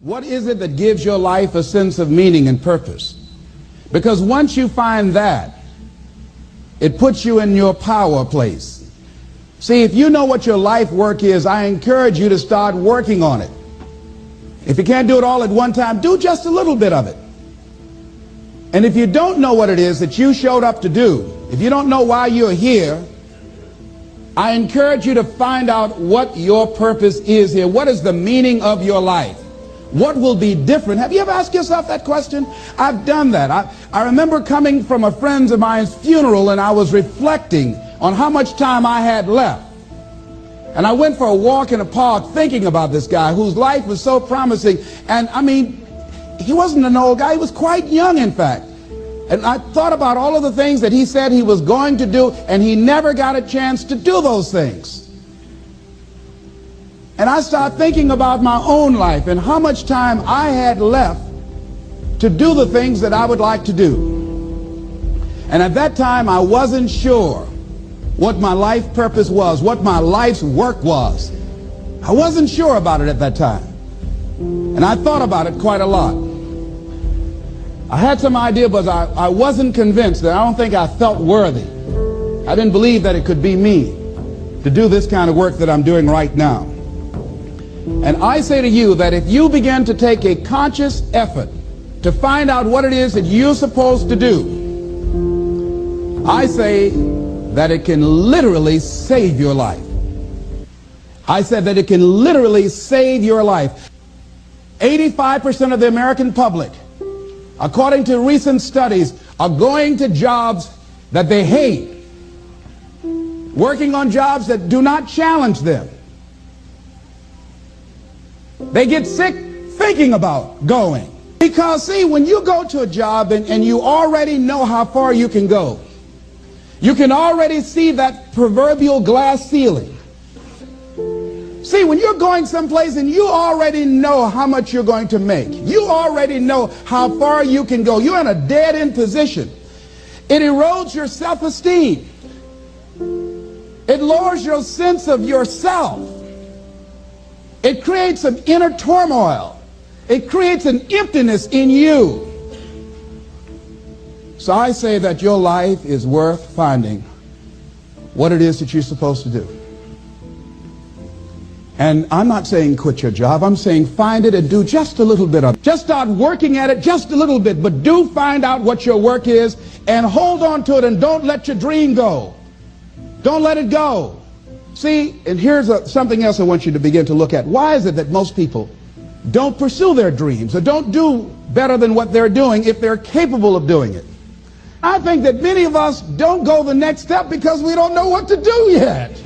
What is it that gives your life a sense of meaning and purpose? Because once you find that, it puts you in your power place. See, if you know what your life work is, I encourage you to start working on it. If you can't do it all at one time, do just a little bit of it. And if you don't know what it is that you showed up to do, if you don't know why you're here, I encourage you to find out what your purpose is here. What is the meaning of your life? What will be different? Have you ever asked yourself that question? I've done that. I remember coming from a friend of mine's funeral, and I was reflecting on how much time I had left. And I went for a walk in a park thinking about this guy whose life was so promising. And I mean, he wasn't an old guy. He was quite young, in fact. And I thought about all of the things that he said he was going to do, and he never got a chance to do those things. And I started thinking about my own life and how much time I had left to do the things that I would like to do. And at that time, I wasn't sure what my life purpose was, what my life's work was. I wasn't sure about it at that time. And I thought about it quite a lot. I had some idea, but I wasn't convinced. That I don't think I felt worthy. I didn't believe that it could be me to do this kind of work that I'm doing right now. And I say to you that if you begin to take a conscious effort to find out what it is that you're supposed to do, I say that it can literally save your life. I said that it can literally save your life. 85% of the American public, according to recent studies, are going to jobs that they hate, working on jobs that do not challenge them. They get sick thinking about going. Because, see, when you go to a job and you already know how far you can go, you can already see that proverbial glass ceiling. See, when you're going someplace and you already know how much you're going to make, you already know how far you can go, you're in a dead-end position. It erodes your self-esteem. It lowers your sense of yourself. It creates some inner turmoil. It creates an emptiness in you. So I say that your life is worth finding what it is that you're supposed to do. And I'm not saying quit your job. I'm saying find it and do just a little bit of it. Just start working at it just a little bit, but do find out what your work is and hold on to it, and don't let your dream go. Don't let it go. See, and here's something else I want you to begin to look at. Why is it that most people don't pursue their dreams or don't do better than what they're doing if they're capable of doing it? I think that many of us don't go the next step because we don't know what to do yet.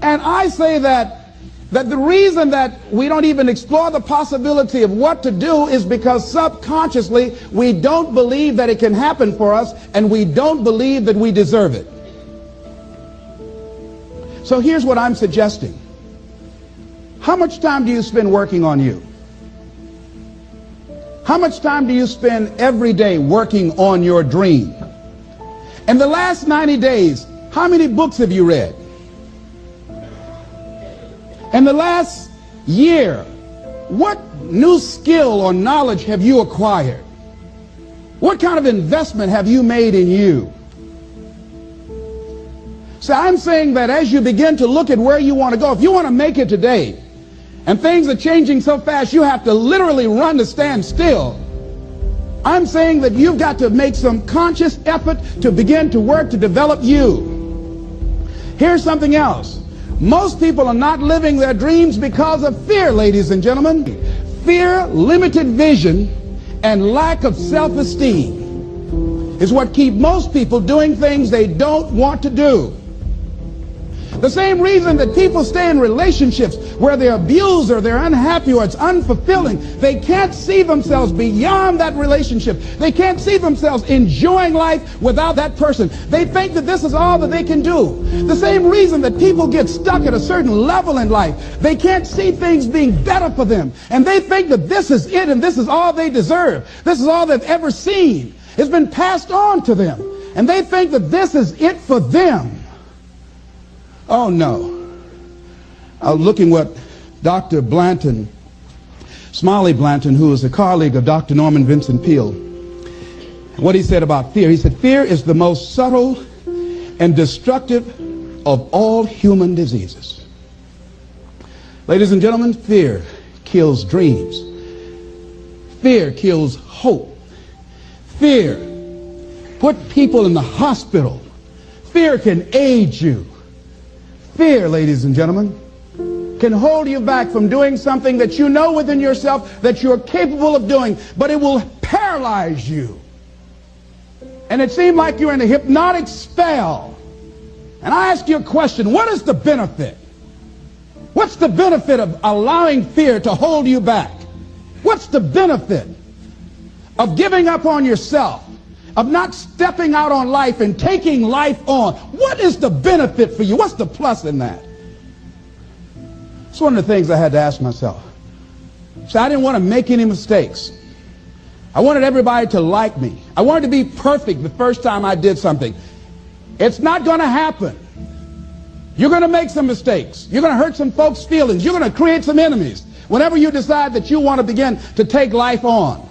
And I say that the reason that we don't even explore the possibility of what to do is because subconsciously we don't believe that it can happen for us, and we don't believe that we deserve it. So here's what I'm suggesting. How much time do you spend working on you? How much time do you spend every day working on your dream? In the last 90 days, how many books have you read? In the last year, what new skill or knowledge have you acquired? What kind of investment have you made in you? So I'm saying that as you begin to look at where you want to go, if you want to make it today, and things are changing so fast you have to literally run to stand still, I'm saying that you've got to make some conscious effort to begin to work to develop you. Here's something else. Most people are not living their dreams because of fear, ladies and gentlemen. Fear, limited vision, and lack of self-esteem is what keep most people doing things they don't want to do. The same reason that people stay in relationships where they're abused or they're unhappy or it's unfulfilling, they can't see themselves beyond that relationship. They can't see themselves enjoying life without that person. They think that this is all that they can do. The same reason that people get stuck at a certain level in life, they can't see things being better for them. And they think that this is it and this is all they deserve. This is all they've ever seen. It's been passed on to them. And they think that this is it for them. Oh no. I was looking what Dr. Blanton Smiley Blanton, who was a colleague of Dr. Norman Vincent Peale. What he said about fear, he said, fear is the most subtle and destructive of all human diseases. Ladies and gentlemen, fear kills dreams. Fear kills hope. Fear put people in the hospital. Fear can age you. Fear, ladies and gentlemen, can hold you back from doing something that you know within yourself that you're capable of doing, but it will paralyze you. And it seemed like you're in a hypnotic spell. And I ask you a question, what is the benefit? What's the benefit of allowing fear to hold you back? What's the benefit of giving up on yourself, of not stepping out on life and taking life on? What is the benefit for you? What's the plus in that? It's one of the things I had to ask myself. So I didn't want to make any mistakes. I wanted everybody to like me. I wanted to be perfect the first time I did something. It's not going to happen. You're going to make some mistakes. You're going to hurt some folks' feelings. You're going to create some enemies whenever you decide that you want to begin to take life on.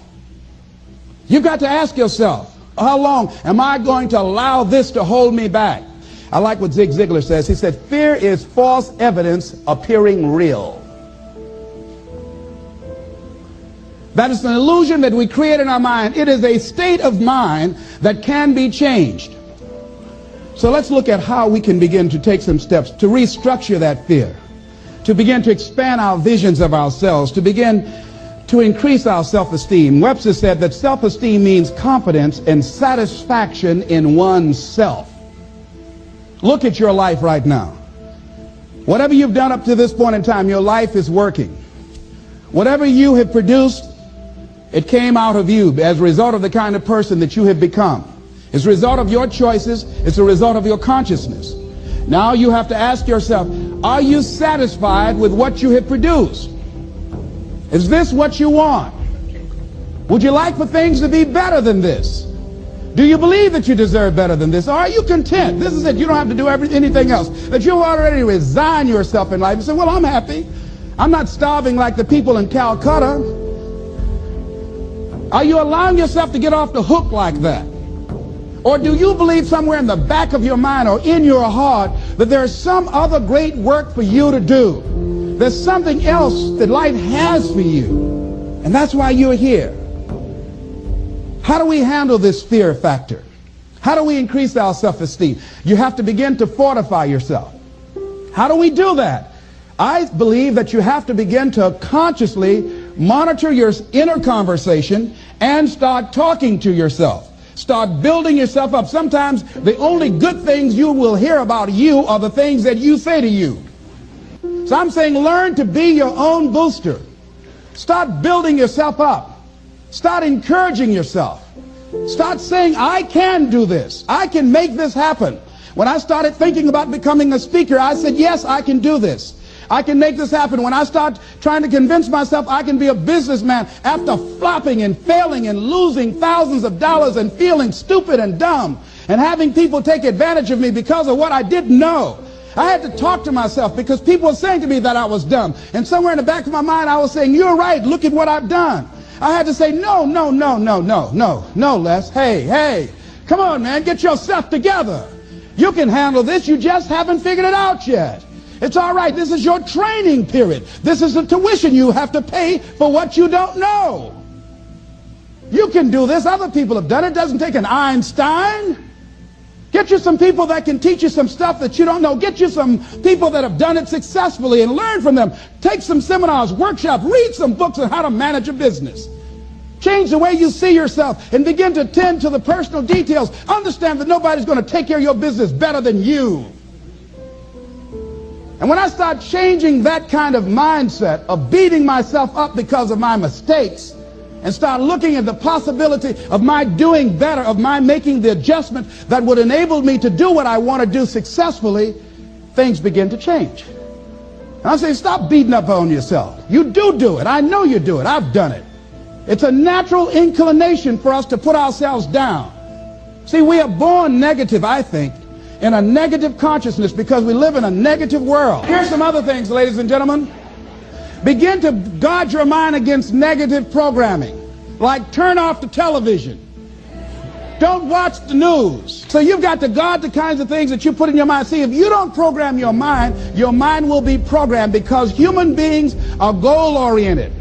You've got to ask yourself, how long am I going to allow this to hold me back? I like what Zig Ziglar says. He said, fear is false evidence appearing real. That is an illusion that we create in our mind. It is a state of mind that can be changed. So let's look at how we can begin to take some steps to restructure that fear, to begin to expand our visions of ourselves, to begin to increase our self-esteem. Webster said that self-esteem means confidence and satisfaction in oneself. Look at your life right now. Whatever you've done up to this point in time, your life is working. Whatever you have produced, it came out of you as a result of the kind of person that you have become. It's a result of your choices. It's a result of your consciousness. Now you have to ask yourself, are you satisfied with what you have produced? Is this what you want? Would you like for things to be better than this? Do you believe that you deserve better than this? Or are you content? This is it. You don't have to do anything else. That you already resign yourself in life and say, well, I'm happy. I'm not starving like the people in Calcutta. Are you allowing yourself to get off the hook like that? Or do you believe somewhere in the back of your mind or in your heart that there's some other great work for you to do? There's something else that life has for you. And that's why you're here. How do we handle this fear factor? How do we increase our self-esteem? You have to begin to fortify yourself. How do we do that? I believe that you have to begin to consciously monitor your inner conversation and start talking to yourself. Start building yourself up. Sometimes the only good things you will hear about you are the things that you say to you. So I'm saying learn to be your own booster. Start building yourself up. Start encouraging yourself. Start saying, I can do this. I can make this happen. When I started thinking about becoming a speaker, I said, yes, I can do this. I can make this happen. When I start trying to convince myself I can be a businessman after flopping and failing and losing thousands of dollars and feeling stupid and dumb and having people take advantage of me because of what I didn't know, I had to talk to myself because people were saying to me that I was dumb. And somewhere in the back of my mind, I was saying, you're right. Look at what I've done. I had to say, no, Les. Hey, come on, man. Get yourself together. You can handle this. You just haven't figured it out yet. It's all right. This is your training period. This is the tuition you have to pay for what you don't know. You can do this. Other people have done it. It doesn't take an Einstein. Get you some people that can teach you some stuff that you don't know. Get you some people that have done it successfully and learn from them. Take some seminars, workshops, read some books on how to manage a business. Change the way you see yourself and begin to tend to the personal details. Understand that nobody's going to take care of your business better than you. And when I start changing that kind of mindset of beating myself up because of my mistakes and start looking at the possibility of my doing better, of my making the adjustment that would enable me to do what I want to do successfully, things begin to change. And I say, stop beating up on yourself. You do it. I know you do it. I've done it. It's a natural inclination for us to put ourselves down. See, we are born negative, I think, in a negative consciousness because we live in a negative world. Here's some other things, ladies and gentlemen. Begin to guard your mind against negative programming, like turn off the television. Don't watch the news. So you've got to guard the kinds of things that you put in your mind. See, if you don't program your mind will be programmed, because human beings are goal-oriented.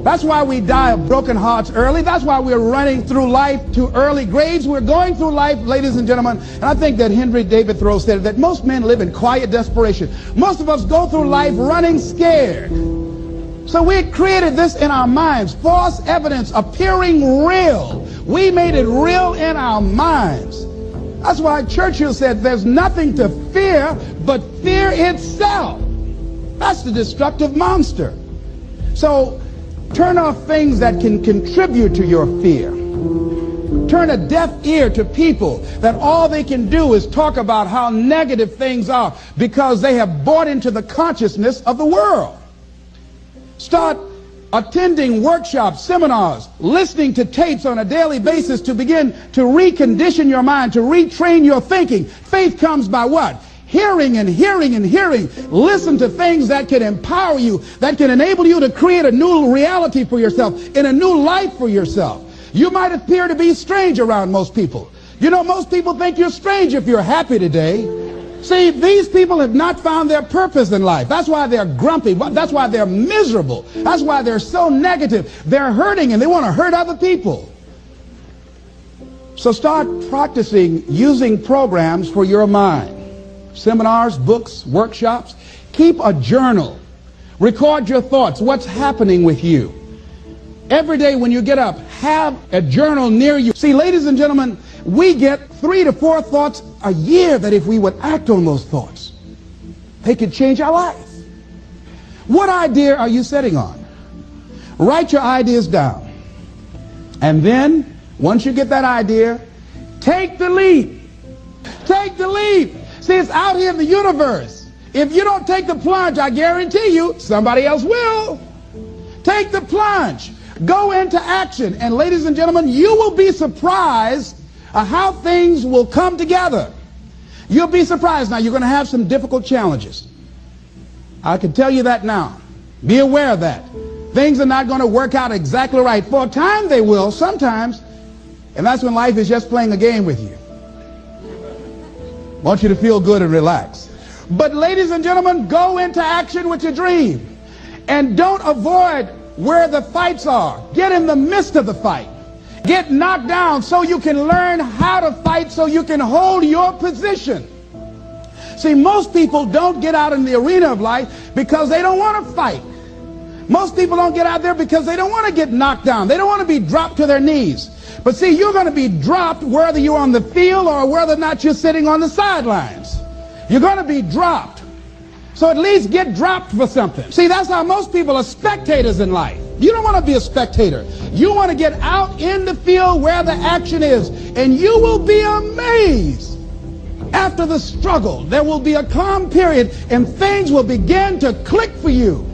That's why we die of broken hearts early. That's why we're running through life to early graves. We're going through life, ladies and gentlemen, and I think that Henry David Thoreau said that most men live in quiet desperation. Most of us go through life running scared. So we created this in our minds, false evidence appearing real. We made it real in our minds. That's why Churchill said there's nothing to fear but fear itself. That's the destructive monster. So turn off things that can contribute to your fear. Turn a deaf ear to people that all they can do is talk about how negative things are, because they have bought into the consciousness of the world. Start attending workshops, seminars, listening to tapes on a daily basis to begin to recondition your mind, to retrain your thinking. Faith comes by what? Hearing and hearing and hearing. Listen to things that can empower you, that can enable you to create a new reality for yourself, in a new life for yourself. You might appear to be strange around most people. You know, most people think you're strange if you're happy today. See, these people have not found their purpose in life. That's why they're grumpy. That's why they're miserable. That's why they're so negative. They're hurting and they want to hurt other people. So start practicing using programs for your mind. Seminars, books, workshops. Keep a journal. Record your thoughts. What's happening with you? Every day when you get up, have a journal near you. See, ladies and gentlemen, we get 3 to 4 thoughts a year that if we would act on those thoughts, they could change our life. What idea are you sitting on? Write your ideas down. And then, once you get that idea, take the leap. Take the leap. See, it's out here in the universe. If you don't take the plunge, I guarantee you, somebody else will. Take the plunge. Go into action. And ladies and gentlemen, you will be surprised how things will come together. You'll be surprised. Now, you're going to have some difficult challenges. I can tell you that now. Be aware of that. Things are not going to work out exactly right. For a time they will, sometimes. And that's when life is just playing a game with you. Want you to feel good and relax. But ladies and gentlemen, go into action with your dream. And don't avoid where the fights are. Get in the midst of the fight. Get knocked down so you can learn how to fight, so you can hold your position. See, most people don't get out in the arena of life because they don't want to fight. Most people don't get out there because they don't want to get knocked down. They don't want to be dropped to their knees. But see, you're going to be dropped whether you're on the field or whether or not you're sitting on the sidelines. You're going to be dropped. So at least get dropped for something. See, that's how most people are spectators in life. You don't want to be a spectator. You want to get out in the field where the action is. And you will be amazed. After the struggle, there will be a calm period and things will begin to click for you.